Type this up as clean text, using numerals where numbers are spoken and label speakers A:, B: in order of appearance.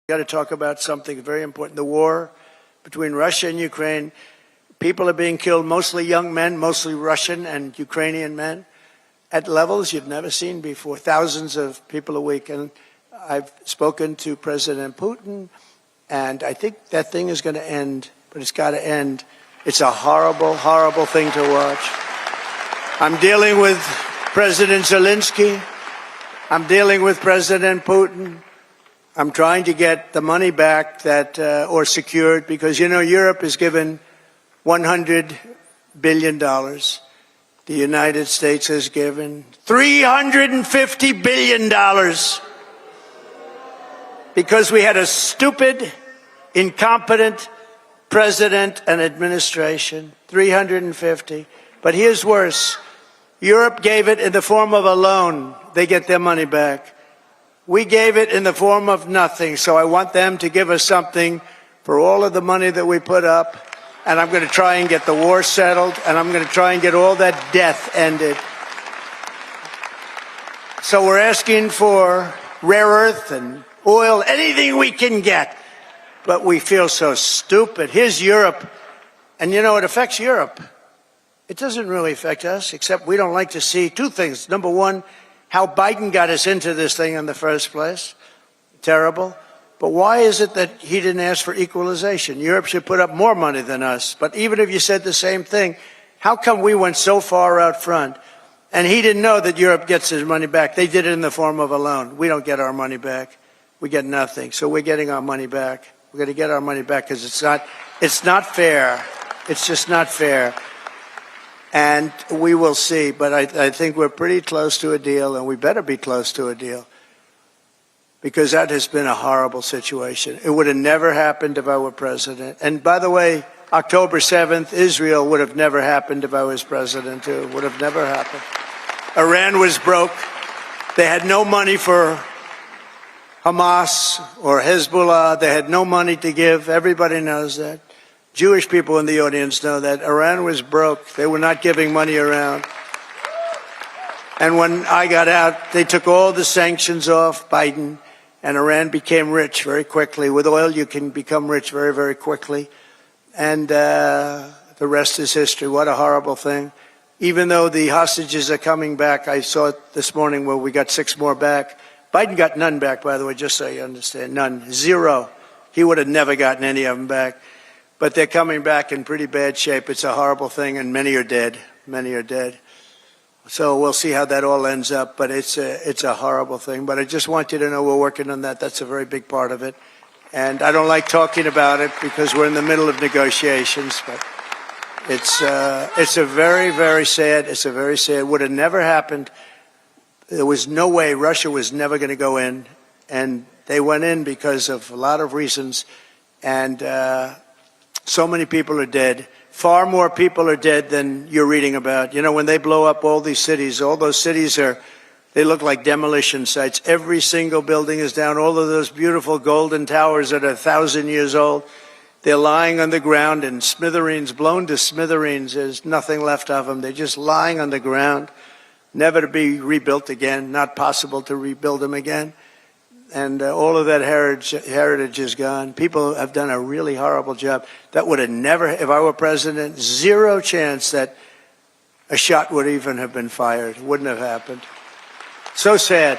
A: We've got to talk about something very important. The war between Russia and Ukraine. People are being killed, mostly young men, mostly Russian and Ukrainian men, at levels you've never seen before. Thousands of people a week. And I've spoken to President Putin, and I think that thing is going to end, but it's got to end. It's a horrible, horrible thing to watch. I'm dealing with President Zelensky. I'm dealing with President Putin. I'm trying to get the money back that, or secured, because, you know, Europe has given $100 billion. The United States has given $350 billion because we had a stupid, incompetent president and administration. 350. But here's worse. Europe gave it in the form of a loan. They get their money back. We gave it in the form of nothing, so I want them to give us something for all of the money that we put up, and I'm going to try and get the war settled, and I'm going to try and get all that death ended. So we're asking for rare earth and oil, anything we can get, but we feel so stupid. Here's Europe, and you know, it affects Europe. It doesn't really affect us, except we don't like to see two things. Number one, how Biden got us into this thing in the first place. Terrible. But why is it that he didn't ask for equalization? Europe should put up more money than us. But even if you said the same thing, how come we went so far out front? And he didn't know that Europe gets his money back. They did it in the form of a loan. We don't get our money back. We get nothing. So we're getting our money back. We're going to get our money back because it's not fair. It's just not fair. And we will see, but I think we're pretty close to a deal, and we better be close to a deal, because that has been a horrible situation. It would have never happened if I were president. And by the way, October 7th, Israel would have never happened if I was president, too. It would have never happened. Iran was broke. They had no money for Hamas or Hezbollah. They had no money to give. Everybody knows that. Jewish people in the audience know that. Iran was broke. They were not giving money around. And when I got out, they took all the sanctions off Biden, and Iran became rich very quickly. With oil, you can become rich very, very quickly. And the rest is history. What a horrible thing. Even though the hostages are coming back, I saw it this morning where we got 6 more back. Biden got none back, by the way, just so you understand. None. 0. He would have never gotten any of them back. But they're coming back in pretty bad shape. It's a horrible thing, and many are dead. Many are dead. So we'll see how that all ends up, but it's a horrible thing. But I just want you to know we're working on that. That's a very big part of it. And I don't like talking about it because we're in the middle of negotiations, but it's a very, very sad, it would have never happened. There was no way. Russia was never going to go in, and they went in because of a lot of reasons, and so many people are dead. Far more people are dead than you're reading about. You know, when they blow up all these cities, all those cities they look like demolition sites. Every single building is down. All of those beautiful golden towers that are 1,000 years old, they're lying on the ground in smithereens, blown to smithereens. There's nothing left of them. They're just lying on the ground, never to be rebuilt again, not possible to rebuild them again. And all of that heritage is gone. People have done a really horrible job. That would have never, if I were president, 0 chance that a shot would even have been fired. It wouldn't have happened. So sad.